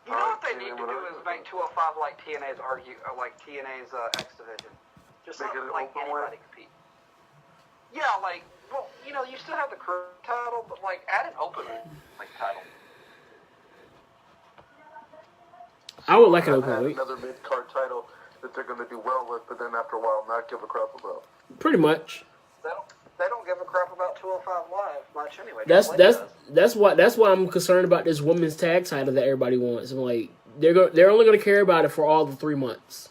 You know what they need to do is make 205 like TNA's TNA's X division. Just Make it an like open anybody weight? compete. Yeah, like, well, you know, you still have the crew title, but like add an open like title. I would like an Add open weight. another mid-card title that they're going to do well with, but then after a while not give a crap about. Pretty much. They don't give a crap about 205 Live much anyway. That's why I'm concerned about this women's tag title that everybody wants. I'm like, they're only going to care about it for all the 3 months.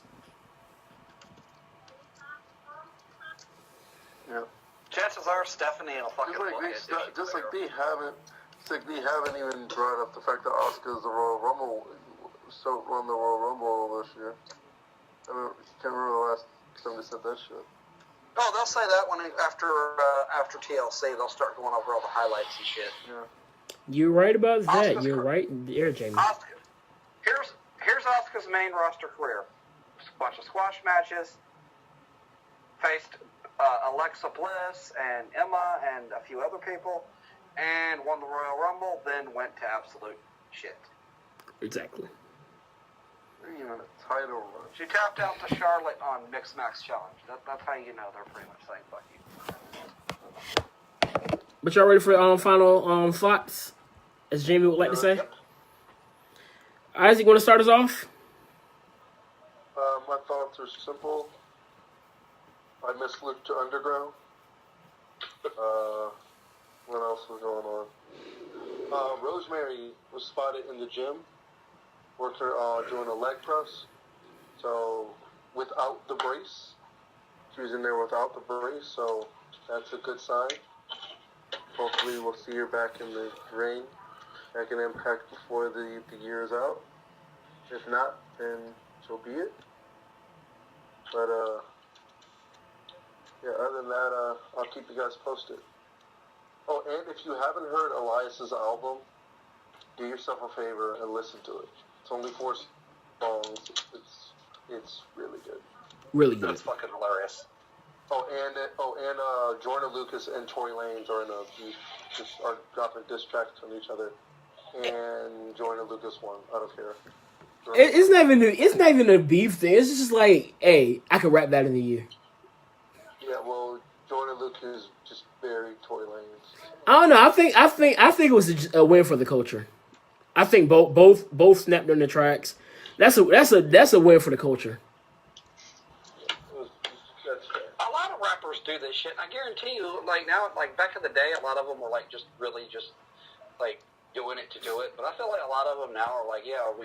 Yeah. Chances are Stephanie will fucking Just like they haven't even brought up the fact that Asuka's the Royal Rumble, so won the Royal Rumble this year. I can't remember the last time they said that shit. Oh, they'll say that when after TLC, they'll start going over all the highlights and shit. Yeah. You're right about that. Asuka's You're right there, Jamie. Asuka. Here's Asuka's main roster career. A bunch of squash matches. Faced Alexa Bliss and Emma and a few other people, and won the Royal Rumble. Then went to absolute shit. Exactly. Even a title run. She tapped out to Charlotte on Mixed Max Challenge. That's how you know they're pretty much saying fuck you. But y'all ready for final thoughts, as Jamie would like to say? Yep. Isaac, want to start us off? My thoughts are simple. I miss Luke to Underground. What else was going on? Rosemary was spotted in the gym, working doing a leg press. So without the brace, she was in there without the brace. So that's a good sign. Hopefully, we'll see her back in the ring, back in Impact before the year is out. If not, then so be it. But yeah, other than that, I'll keep you guys posted. Oh, and if you haven't heard Elias's album, do yourself a favor and listen to it. It's only 4 songs. It's really good. Really good. That's fucking hilarious. And Jordan Lucas and Tory Lanez are are dropping diss tracks on each other. And Jordan Lucas won. I don't care. It's not even a beef thing. It's just like, hey, I could rap that in a year. Yeah, well, Jordan Lucas just buried Tory Lanez. I don't know. I think it was a win for the culture. I think both snapped on the tracks. That's a win for the culture. That's fair. A lot of rappers do this shit. I guarantee you, like now, like back in the day, a lot of them were like just really just like doing it to do it. But I feel like a lot of them now are like, hey, I'm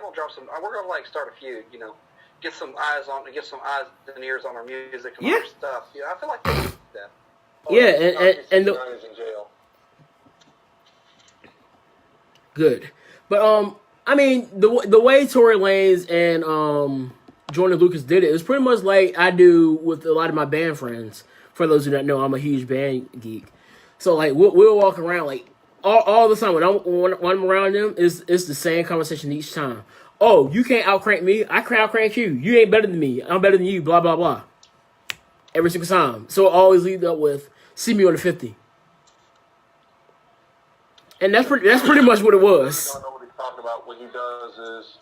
gonna drop some. We're gonna like start a feud, you know, get some eyes and ears on our music and other stuff. Yeah, I feel like they do that. Yeah, and the, He's in jail. good, but I mean the way Tory Lanez and Jordan Lucas did it was pretty much like I do with a lot of my band friends. For those who don't know, I'm a huge band geek, so like we'll walk around like all the time when I'm around them. It's the same conversation each time. Oh, you can't outcrank me. I can outcrank you. You ain't better than me. I'm better than you. Blah blah blah. Every single time. So it always leads up with see me on the 50. And that's pretty much what it was. I don't know what he's talking about. What he does is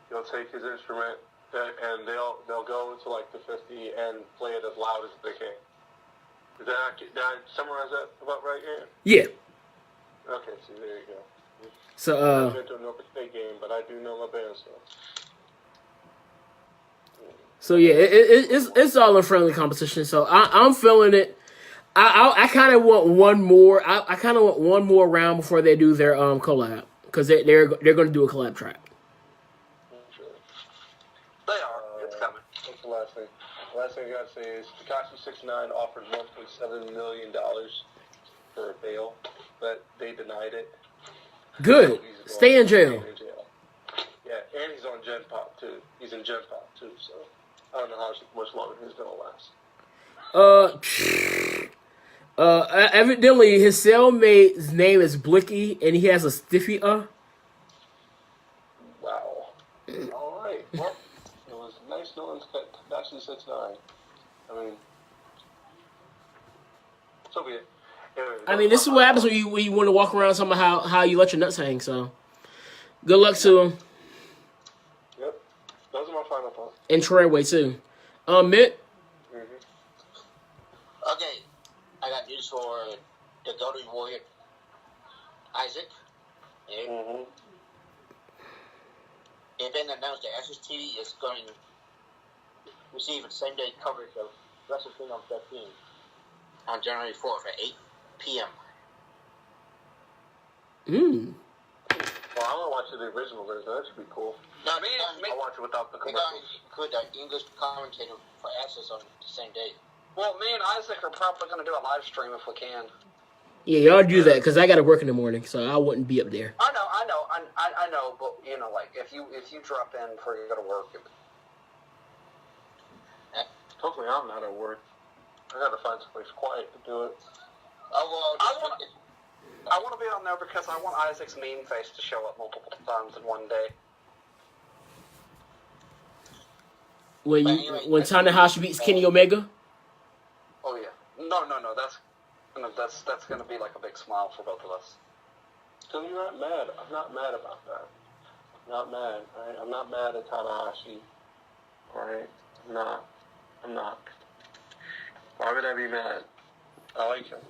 he'll take his instrument and they'll go to like the 50 and play it as loud as they can. Did I summarize that about right here? Yeah. Okay, see, there you go. So I've been to a Norfolk State game, but I do know my band stuff. So yeah, it's all a friendly competition. So I'm feeling it. I kind of want one more. I kind of want one more round before they do their collab because they're going to do a collab track. Sure. They are. It's coming. What's the last thing? The last thing I gotta say is Tekashi 6ix9ine offered $1.7 million for a bail, but they denied it. Good. So Stay in jail. Yeah, and he's on Gen Pop too. He's in Gen Pop too, so I don't know how much longer he's gonna last. Evidently his cellmate's name is Blicky, and he has a stiffy. Wow. All right. Well, it was nice knowing Tekashi 6ix9ine. I mean, so be it. Anyway, I mean, this is what happens when you want to walk around talking about how you let your nuts hang. So, good luck to him. Yep. Those are my final thoughts. And Treyway too. Mitt. Okay, I got news for the Golden Warrior, Isaac. Mm-hmm. It's been announced that Access TV is going to receive the same day coverage of Wrestle Kingdom 13 on January 4th at 8 p.m. Well, I'm gonna watch the original version. That should be cool. Now, I'll watch it without the they're going commercials. to include the English commentator for Access on the same day. Well, me and Isaac are probably going to do a live stream if we can. Yeah, y'all do that because I got to work in the morning, so I wouldn't be up there. I know, but you know, like if you drop in before you go to work. Hopefully, I'm not at work. I gotta find someplace quiet to do it. Oh, well, I want to be on there because I want Isaac's meme face to show up multiple times in one day. When Tanahashi beats Kenny Omega. Oh yeah, no, that's gonna be like a big smile for both of us. So you're not mad. I'm not mad about that. I'm not mad. All right? I'm not mad at Tanahashi. All right? I'm not. Why would I be mad? I like him.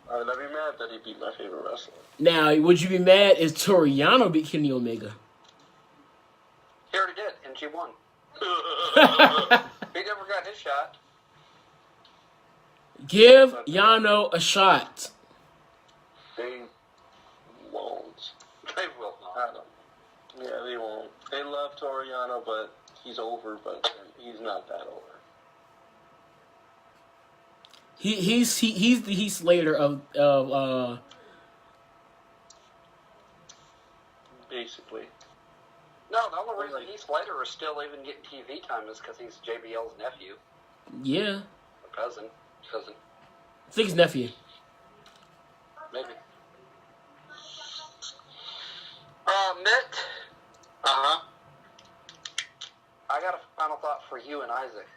Why would I be mad that he beat my favorite wrestler? Now, would you be mad if Toriano beat Kenny Omega? He already did in G1. He never got his shot. Give Yano a shot. They won't. They will not. I don't. Yeah, they won't. They love Toriano, but he's over. But he's not that over. He's the Heath Slater of basically. No, the only reason Heath Slater is still even getting TV time is because he's JBL's nephew. Yeah. Or cousin. I think his nephew. Maybe. Mitt, Uh-huh. I got a final thought for you and Isaac.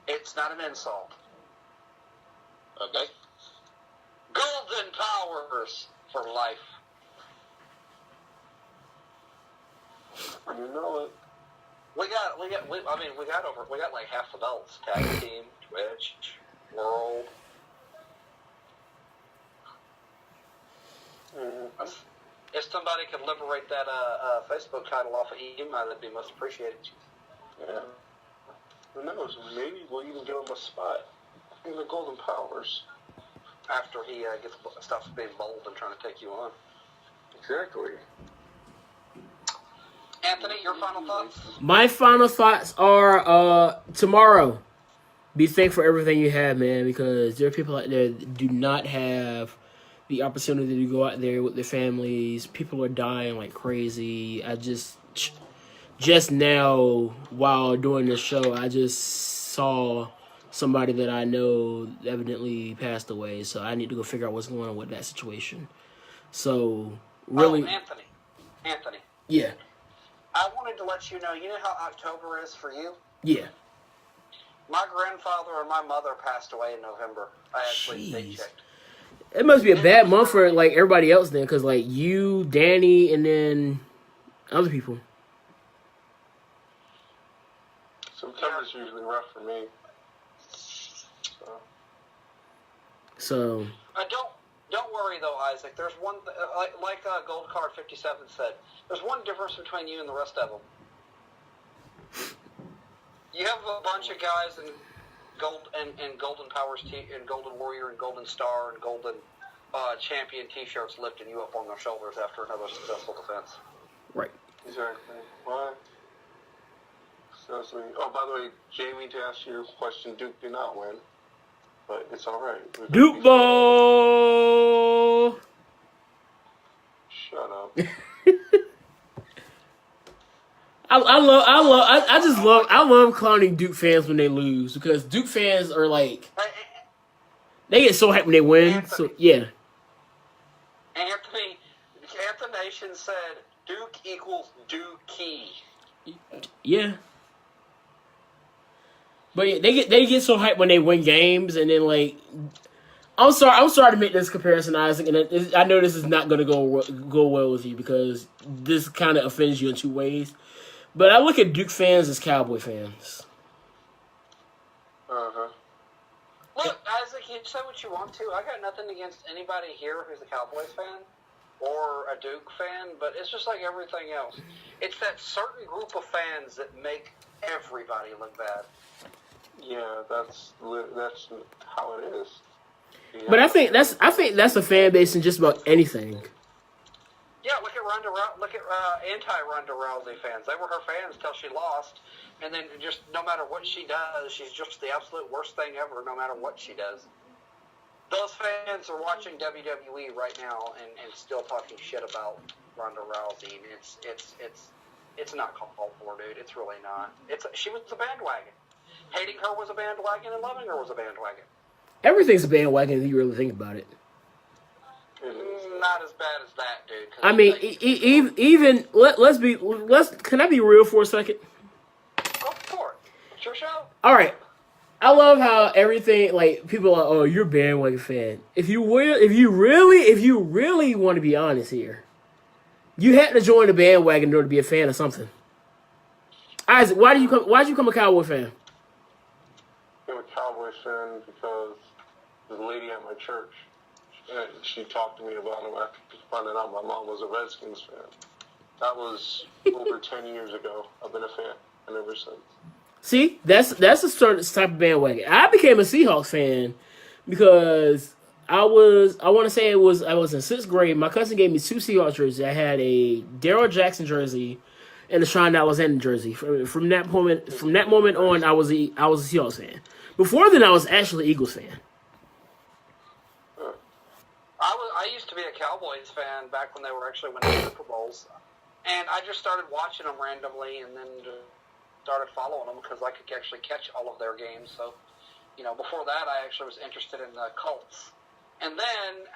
It's not an insult. Okay. Golden powers for life. You know it. We got like half the belts. Tag team, Twitch, World. Mm-hmm. If somebody could liberate that Facebook title off of Ema, that'd be most appreciated. Yeah. Who knows? Maybe we'll even give him a spot in the Golden Powers. After he stops being bold and trying to take you on. Exactly. Anthony, your final thoughts? My final thoughts are tomorrow. Be thankful for everything you have, man, because there are people out there that do not have the opportunity to go out there with their families. People are dying like crazy. I just now, while doing this show, I just saw somebody that I know evidently passed away. So I need to go figure out what's going on with that situation. So, really... Oh, Anthony. Yeah. I wanted to let you know how October is for you? Yeah. My grandfather and my mother passed away in November. I actually date checked. It must be a bad month for like everybody else then, because like you, Danny, and then other people. September's usually rough for me. So. Don't worry though, Isaac. There's one like Gold Card 57 said. There's one difference between you and the rest of them. You have a bunch of guys in Golden Powers and Golden Warrior and Golden Star and Golden Champion T-shirts lifting you up on their shoulders after another successful defense. Right. Exactly. Why? So sweet. Oh, by the way, Jamie, to ask your question, Duke did not win, but it's all right. Duke ball. Shut up. I love clowning Duke fans when they lose, because Duke fans are like, they get so hyped when they win. Anthony. So yeah. Anthony Nation said Duke equals Dookie. Yeah. But yeah, they get so hyped when they win games, and then like, I'm sorry to make this comparison, Isaac, and I know this is not going to go well with you, because this kind of offends you in two ways. But I look at Duke fans as Cowboy fans. Uh-huh. Look, Isaac, you say what you want to. I got nothing against anybody here who's a Cowboys fan or a Duke fan, but it's just like everything else. It's that certain group of fans that make everybody look bad. Yeah, that's how it is. Yeah. But I think that's a fan base in just about anything. Yeah, look at anti-Ronda Rousey fans. They were her fans till she lost, and then just no matter what she does, she's just the absolute worst thing ever. No matter what she does, those fans are watching WWE right now and still talking shit about Ronda Rousey. And it's not called for, dude. It's really not. She was a bandwagon. Hating her was a bandwagon, and loving her was a bandwagon. Everything's a bandwagon if you really think about it. Not as bad as that, dude. I mean, even can I be real for a second? Go for it. It's your show. All right. I love how everything, like, people are, oh, you're a bandwagon fan. If you really want to be honest here, you had to join the bandwagon in order to be a fan of something. Isaac, why'd you become a Cowboy fan? I'm a Cowboys fan because there's a lady at my church. She talked to me about him after finding out my mom was a Redskins fan. That was over 10 years ago. I've been a fan ever since. See, that's a certain type of bandwagon. I became a Seahawks fan because I was in 6th grade. My cousin gave me 2 Seahawks jerseys. I had a Darryl Jackson jersey and a Shaun Alexander jersey. From that moment on, I was a Seahawks fan. Before then, I was actually an Eagles fan. I used to be a Cowboys fan back when they were actually winning Super Bowls, and I just started watching them randomly, and then started following them because I could actually catch all of their games. So, before that, I actually was interested in the Colts, And then,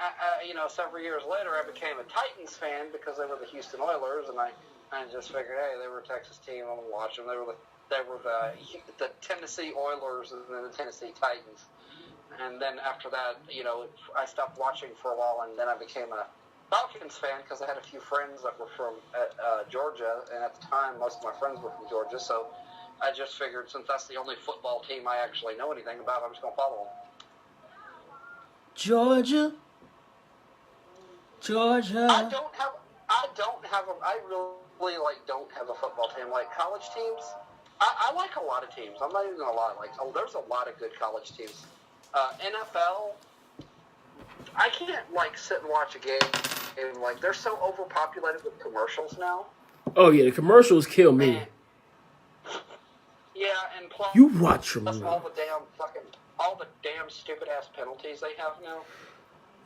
several years later, I became a Titans fan because they were the Houston Oilers, and I just figured, hey, they were a Texas team. I'm gonna watch them. They were the Tennessee Oilers and then the Tennessee Titans. And then after that, I stopped watching for a while, and then I became a Falcons fan because I had a few friends that were from Georgia, and at the time, most of my friends were from Georgia. So I just figured, since that's the only football team I actually know anything about, I'm just gonna follow them. Georgia. I really don't have a football team. Like college teams, I like a lot of teams. I'm not even gonna lie. There's a lot of good college teams. NFL, I can't sit and watch a game. And they're so overpopulated with commercials now. Oh yeah, the commercials kill me. Man. Yeah, and plus You watch your movie. all the damn stupid ass penalties they have now.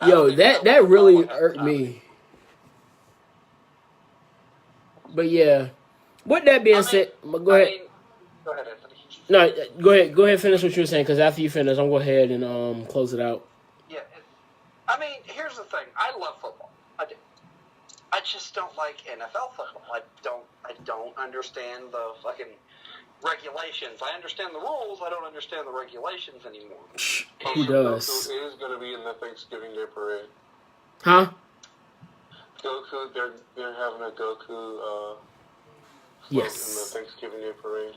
Yo, that really irked me. But yeah, with that being said, go ahead. Go ahead, Anthony. No, go ahead. Go ahead. Finish what you were saying, because after you finish, I'm gonna go ahead and close it out. Yeah, here's the thing. I love football. I do. I just don't like NFL football. I don't understand the fucking regulations. I understand the rules. I don't understand the regulations anymore. Who does? Goku is going to be in the Thanksgiving Day parade. Huh? Goku, they're having a Goku float Yes. in the Thanksgiving Day parade.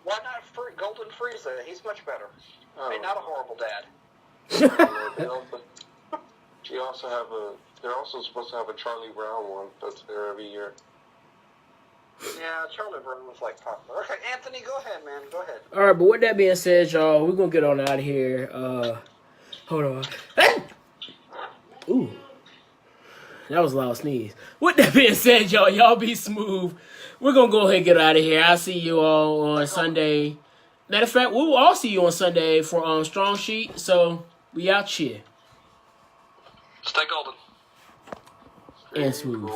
Why not Golden Frieza? He's much better. Not a horrible dad. They're also supposed to have a Charlie Brown one that's there every year. Yeah, Charlie Brown was popular. Okay, Anthony, go ahead, man. Go ahead. All right, but with that being said, y'all, we're gonna get on out of here. Hold on. Ooh, that was a loud sneeze. With that being said, y'all be smooth. We're gonna go ahead and get out of here. I'll see you all on Sunday. Matter of fact, we will all see you on Sunday for Strong Sheet. So we out here Stay golden. and smooth.